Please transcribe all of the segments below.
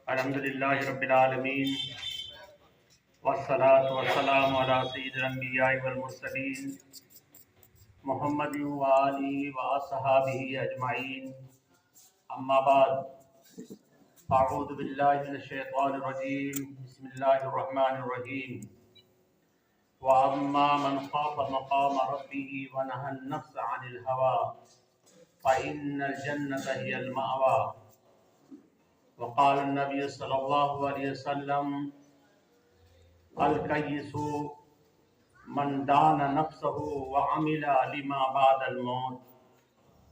الحمدللہ رب العالمین والصلاة والسلام علی سید الانبیاء والمرسلین محمد وآلہ وصحابہ اجمعین، اما بعد فاعوذ باللہ من الشیطان الرجیم، بسم اللہ الرحمن الرحیم۔ وَأَمَّا مَنْ خَافَ مَقَامَ رَبِّهِ وَنَهَى النَّفْسَ عَنِ الْهَوَىٰ فَإِنَّ الْجَنَّةَ هِيَ الْمَأْوَىٰ۔ وقال النبی صلی اللہ علیہ وسلم: الکیس من دان نفسہ وعمل لما بعد الموت،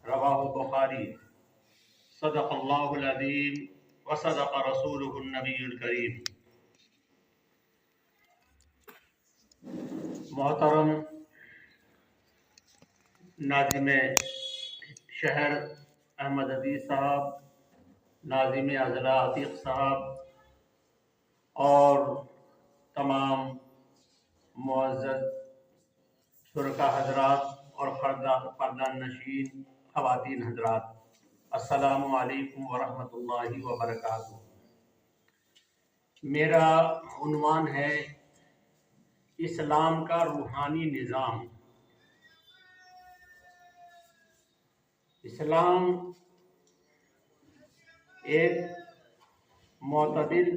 رواہ بخاری۔ صدق اللہ العظیم وصدق رسولہ النبی الکریم۔ محترم ناظم شہر احمد عزیز صاحب، ناظم اضلاع عتیق صاحب اور تمام معزز شرکا حضرات اور پردہ نشین خواتین حضرات، السلام علیکم ورحمۃ اللہ وبرکاتہ۔ میرا عنوان ہے اسلام کا روحانی نظام۔ اسلام ایک معتدل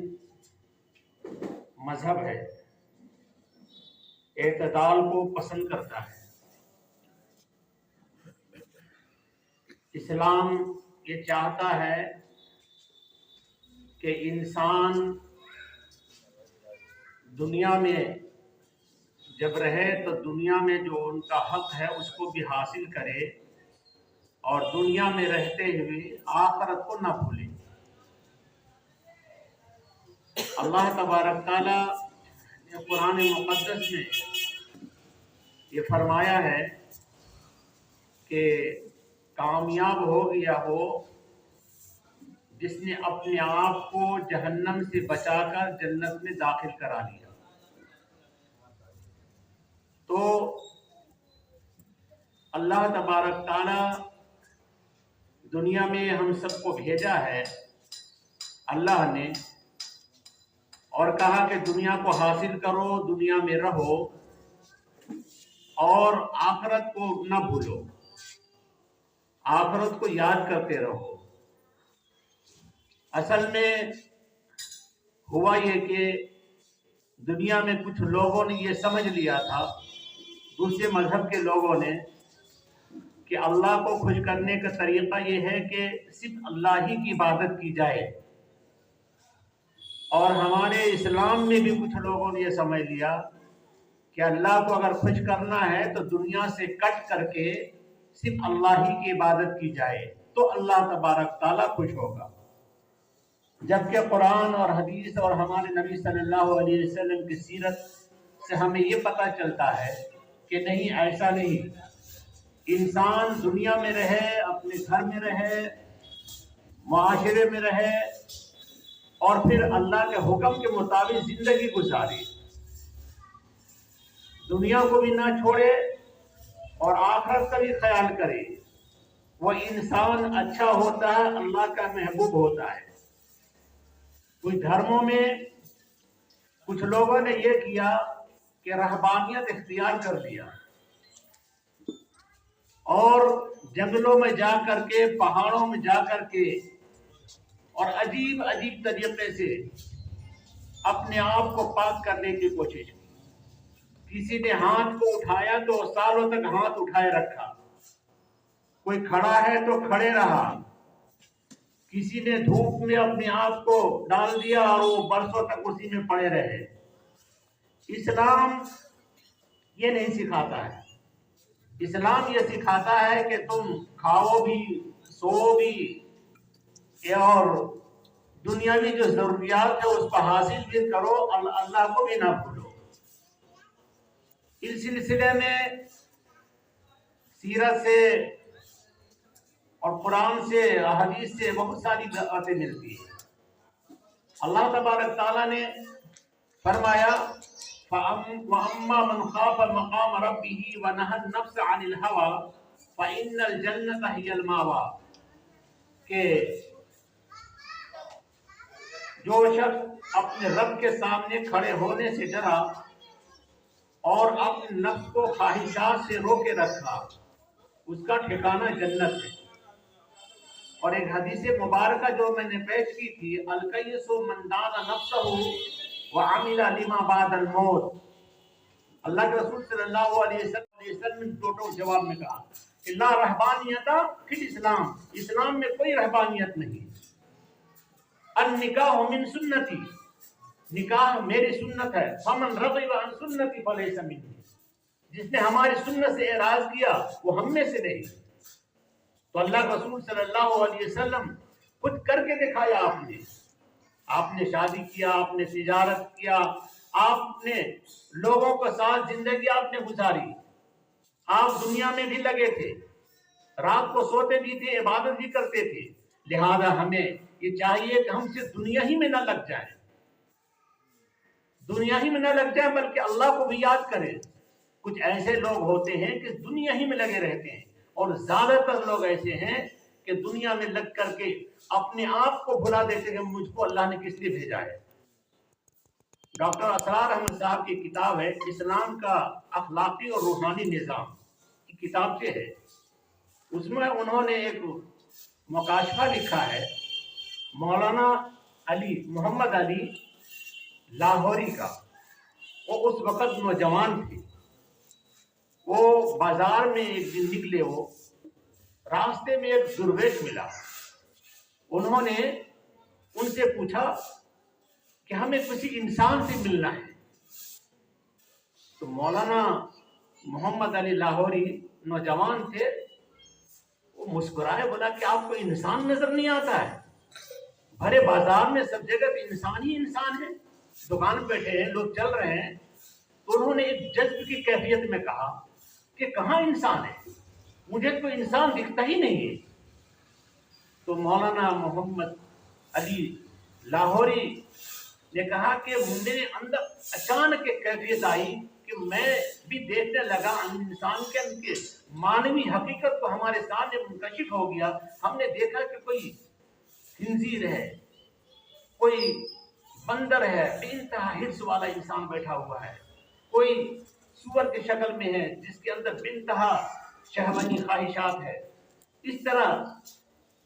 مذہب ہے، اعتدال کو پسند کرتا ہے۔ اسلام یہ چاہتا ہے کہ انسان دنیا میں جب رہے تو دنیا میں جو ان کا حق ہے اس کو بھی حاصل کرے، اور دنیا میں رہتے ہوئے آخرت کو نہ بھولے۔ اللہ تبارک تعالی نے قرآن مقدس میں یہ فرمایا ہے کہ کامیاب ہو گیا ہو جس نے اپنے آپ کو جہنم سے بچا کر جنت میں داخل کرا لیا۔ تو اللہ تبارک تعالی دنیا میں ہم سب کو بھیجا ہے اللہ نے، اور کہا کہ دنیا کو حاصل کرو، دنیا میں رہو اور آخرت کو نہ بھولو، آخرت کو یاد کرتے رہو۔ اصل میں ہوا یہ کہ دنیا میں کچھ لوگوں نے یہ سمجھ لیا تھا، دوسرے مذہب کے لوگوں نے، کہ اللہ کو خوش کرنے کا طریقہ یہ ہے کہ صرف اللہ ہی کی عبادت کی جائے، اور ہمارے اسلام میں بھی کچھ لوگوں نے یہ سمجھ لیا کہ اللہ کو اگر خوش کرنا ہے تو دنیا سے کٹ کر کے صرف اللہ ہی کی عبادت کی جائے تو اللہ تبارک تعالیٰ خوش ہوگا۔ جبکہ قرآن اور حدیث اور ہمارے نبی صلی اللہ علیہ وسلم کی سیرت سے ہمیں یہ پتہ چلتا ہے کہ نہیں، ایسا نہیں۔ انسان دنیا میں رہے، اپنے گھر میں رہے، معاشرے میں رہے، اور پھر اللہ کے حکم کے مطابق زندگی گزارے، دنیا کو بھی نہ چھوڑے اور آخرت کا بھی خیال کرے۔ وہ انسان اچھا ہوتا ہے، اللہ کا محبوب ہوتا ہے۔ کچھ دھرموں میں کچھ لوگوں نے یہ کیا کہ رہبانیت اختیار کر لیا، اور جنگلوں میں جا کر کے، پہاڑوں میں جا کر کے، اور عجیب عجیب طریقے سے اپنے آپ کو پاک کرنے کی کوشش کی۔ کسی نے ہاتھ کو اٹھایا تو سالوں تک ہاتھ اٹھائے رکھا، کوئی کھڑا ہے تو کھڑے رہا، کسی نے دھوپ میں اپنے آپ کو ڈال دیا اور وہ برسوں تک اسی میں پڑے رہے۔ اسلام یہ نہیں سکھاتا ہے۔ اسلام یہ سکھاتا ہے کہ تم کھاؤ بھی، سو بھی، اور دنیاوی جو ضروریات ہے اس کو حاصل بھی کرو، اللہ کو بھی نہ بھولو۔ اس سلسلے میں سیرت سے اور قرآن سے، حدیث سے بہت ساری باتیں ملتی ہیں۔ اللہ تبارک تعالیٰ نے فرمایا وَأَمَّا مَنْ خَافَ مَقَامَ رَبِّهِ وَنَهَى النَّفْسَ عَنِ الْهَوَىٰ فَإِنَّ الْجَنَّةَ هِيَ الْمَأْوَىٰ، کہ جو شخص اپنے رب کے سامنے کھڑے ہونے سے ڈرا اور اپنے نفس کو خواہشات سے روکے رکھا اس کا ٹھکانہ جنت ہے۔ اور ایک حدیث مبارکہ جو میں نے پیش کی تھی، القیس من دان نفسہ وعمل لما بعد الموت، اللہ کے رسول صلی اللہ علیہ وسلم نے دو جواب میں کہا کہ لا رہبانیت فی الاسلام، اسلام میں کوئی رہبانیت نہیں۔ النکاح من سنتی، نکاح میری سنت ہے۔ فمن رغب عن سنتی فلیس منی، جس نے ہماری سنت سے اعراض کیا وہ ہم میں سے نہیں۔ تو اللہ کے رسول صلی اللہ علیہ وسلم خود کر کے دکھایا آپ نے شادی کیا، آپ نے تجارت کیا، آپ نے لوگوں کے ساتھ زندگی آپ نے گزاری، آپ دنیا میں بھی لگے تھے، رات کو سوتے بھی تھے، عبادت بھی کرتے تھے۔ لہذا ہمیں یہ چاہیے کہ ہم صرف دنیا ہی میں نہ لگ جائیں، دنیا ہی میں نہ لگ جائیں بلکہ اللہ کو بھی یاد کریں۔ کچھ ایسے لوگ ہوتے ہیں کہ دنیا ہی میں لگے رہتے ہیں، اور زیادہ تر لوگ ایسے ہیں کہ دنیا میں لگ کر کے اپنے آپ کو بھلا دیتے ہیں، مجھ کو اللہ نے کس لیے بھیجا ہے۔ ڈاکٹر اسرار احمد صاحب کی کتاب ہے اسلام کا اخلاقی اور روحانی نظام کی کتاب سے ہے، اس میں انہوں نے ایک مکاشفہ لکھا ہے مولانا محمد علی لاہوری کا۔ وہ اس وقت نوجوان تھے، وہ بازار میں ایک دن نکلے، وہ راستے میں ایک درویش ملا، انہوں نے ان سے پوچھا کہ ہمیں کسی انسان سے ملنا ہے۔ تو مولانا محمد علی لاہوری نوجوان تھے، وہ مسکرائے، بولا کہ آپ کو انسان نظر نہیں آتا ہے؟ بھرے بازار میں سب جگہ پہ انسان ہی انسان ہے، دکان بیٹھے ہیں، لوگ چل رہے ہیں۔ تو انہوں نے ایک جذب کی کیفیت میں کہا کہ کہاں انسان ہے، مجھے تو انسان دکھتا ہی نہیں ہے۔ تو مولانا محمد علی لاہوری نے کہا کہ میرے اندر اچانک ایک کیفیت آئی کہ میں بھی دیکھنے لگا انسان کے مانوی حقیقت کو ہمارے سامنے منکشف ہو گیا۔ ہم نے دیکھا کہ کوئی خنزیر ہے، کوئی بندر ہے، بے انتہا حرص والا انسان بیٹھا ہوا ہے، کوئی سور کی شکل میں ہے جس کے اندر بے انتہا شہوانی خواہشات ہے، اس طرح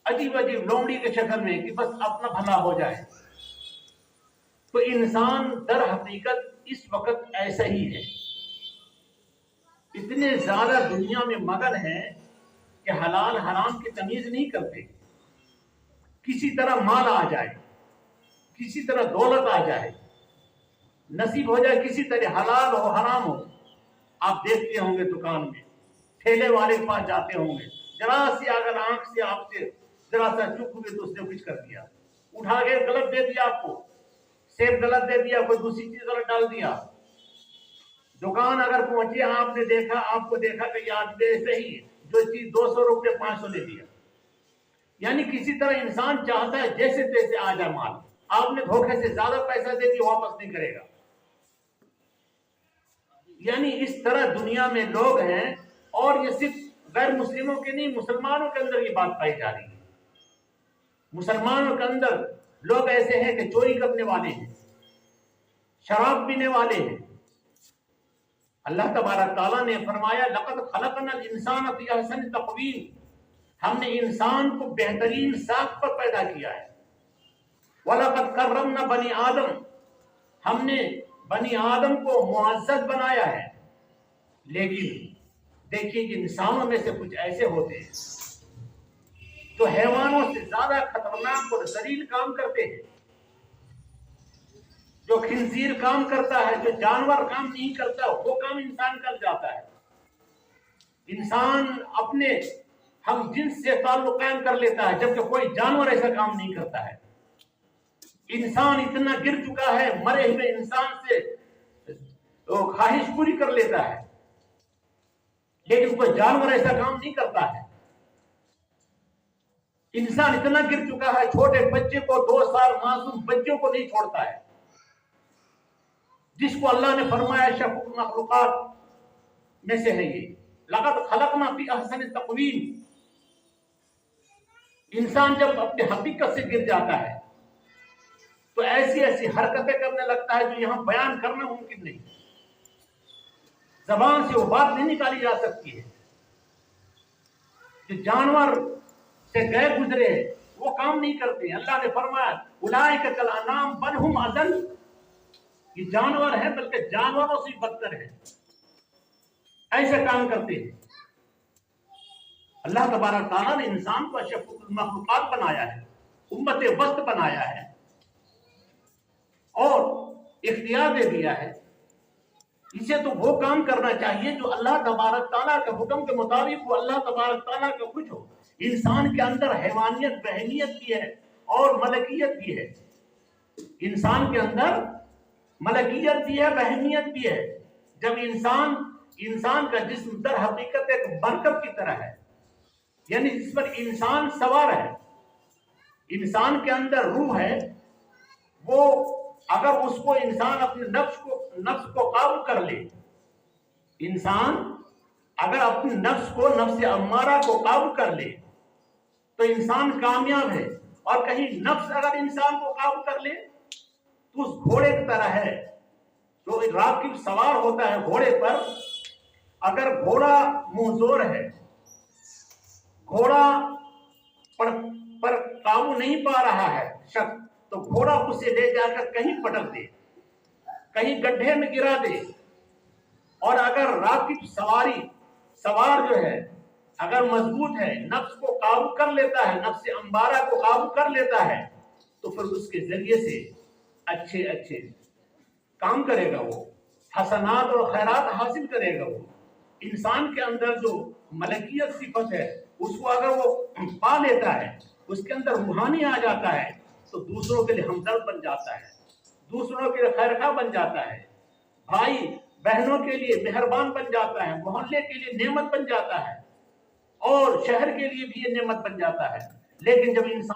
عجیب عجیب لومڑی کے شکل میں کہ بس اپنا بھلا ہو جائے۔ تو انسان در حقیقت اس وقت ایسا ہی ہے، اتنے زیادہ دنیا میں مگن ہیں کہ حلال حرام کی تمیز نہیں کرتے، کسی طرح مال آ جائے، کسی طرح دولت آ جائے، نصیب ہو جائے، کسی طرح حلال ہو حرام ہو۔ آپ دیکھتے ہوں گے دکان میں ٹھیلے والے کے پاس جاتے ہوں گے، ذرا سی اگر آنکھ سے آپ سے ذرا سا چک ہوئے تو اس نے کچھ کر دیا، اٹھا کے غلط دے دیا، آپ کو سیب غلط دے دیا، کوئی دوسری چیز غلط ڈال دیا۔ دکان اگر پہنچے، آپ نے دیکھا، آپ کو دیکھا کہ یہ آدمی ایسے ہی جو چیز 200 روپے 500 لے دیا۔ یعنی کسی طرح انسان چاہتا ہے جیسے تیسے آ جائے مال، آپ نے دھوکے سے زیادہ پیسہ دے دیا واپس نہیں کرے گا۔ یعنی اس طرح دنیا میں لوگ ہیں، اور یہ صرف غیر مسلموں کے نہیں، مسلمانوں کے اندر یہ بات پائی جا رہی ہے۔ مسلمانوں کے اندر لوگ ایسے ہیں کہ چوری کرنے والے ہیں، شراب پینے والے ہیں۔ اللہ تبارک تعالیٰ نے فرمایا لقد خلقنا الانسان فی احسن تقویم، ہم نے انسان کو بہترین ساخت پر پیدا کیا ہے۔ وَلَقَدْ كَرَّمْنَا بَنِي آدم، ہم نے بنی آدم کو معزز بنایا ہے۔ لیکن دیکھیے کہ انسانوں میں سے کچھ ایسے ہوتے ہیں جو حیوانوں سے زیادہ خطرناک اور ذلیل کام کرتے ہیں، جو خنزیر کام کرتا ہے، جو جانور کام نہیں کرتا، وہ کام انسان کر جاتا ہے۔ انسان اپنے ہم جنس سے تعلق قائم کر لیتا ہے، جبکہ کوئی جانور ایسا کام نہیں کرتا ہے۔ انسان اتنا گر چکا ہے، مرے ہوئے انسان سے خواہش پوری کر لیتا ہے، لیکن کوئی جانور ایسا کام نہیں کرتا ہے۔ انسان اتنا گر چکا ہے، چھوٹے بچے کو 2 سال معصوم بچوں کو نہیں چھوڑتا ہے، جس کو اللہ نے فرمایا شفیع المخلوقات میں سے ہے یہ لقد خلقنا فی احسن تقویم۔ انسان جب اپنے حقیقت سے گر جاتا ہے تو ایسے ایسی ایسی حرکتیں کرنے لگتا ہے جو یہاں بیان کرنا ممکن نہیں، زبان سے وہ بات نہیں نکالی جا سکتی ہے. جو جانور سے گئے گزرے وہ کام نہیں کرتے. اللہ نے فرمایا اولئک کالانعام بل ھم اضل، یہ جانور ہیں بلکہ جانوروں سے بدتر ہیں، ایسے کام کرتے ہیں. اللہ تبارک تعالیٰ نے انسان کو اشرف المخلوقات بنایا ہے، امت وسط بنایا ہے اور اختیار دے دیا ہے. اسے تو وہ کام کرنا چاہیے جو اللہ تبارک تعالیٰ کے حکم کے مطابق وہ اللہ تبارک تعالیٰ کا کچھ ہو. انسان کے اندر حیوانیت بہیمیت بھی ہے اور ملکیت بھی ہے. انسان کے اندر ملکیت بھی ہے، بہیمیت بھی ہے. جب انسان کا جسم در حقیقت ایک مرکب کی طرح ہے، یعنی جس پر انسان سوار ہے، انسان کے اندر روح ہے، وہ اگر اس کو انسان اپنے نفس کو قابو کر لے، انسان اگر اپنے نفس امارہ کو قابو کر لے تو انسان کامیاب ہے. اور کہیں نفس اگر انسان کو قابو کر لے تو اس گھوڑے کی طرح ہے جو راکب سوار ہوتا ہے گھوڑے پر. اگر گھوڑا منہ ہے، گھوڑا پر قابو نہیں پا رہا ہے شخص، تو گھوڑا اسے لے جا کر کہیں پٹک دے، کہیں گڈھے میں گرا دے. اور اگر راکب سوار جو ہے اگر مضبوط ہے، نفس کو قابو کر لیتا ہے، نفس امارہ کو قابو کر لیتا ہے، تو پھر اس کے ذریعے سے اچھے کام کرے گا، وہ حسنات اور خیرات حاصل کرے گا. وہ انسان کے اندر جو ملکیت صفت ہے اس کو اگر وہ پا لیتا ہے، اس کے اندر روحانی آ جاتا ہے، تو دوسروں کے لیے ہمدرد بن جاتا ہے، دوسروں کے لیے خیرخواہ بن جاتا ہے، بھائی بہنوں کے لیے مہربان بن جاتا ہے، محلے کے لیے نعمت بن جاتا ہے اور شہر کے لیے بھی یہ نعمت بن جاتا ہے. لیکن جب انسان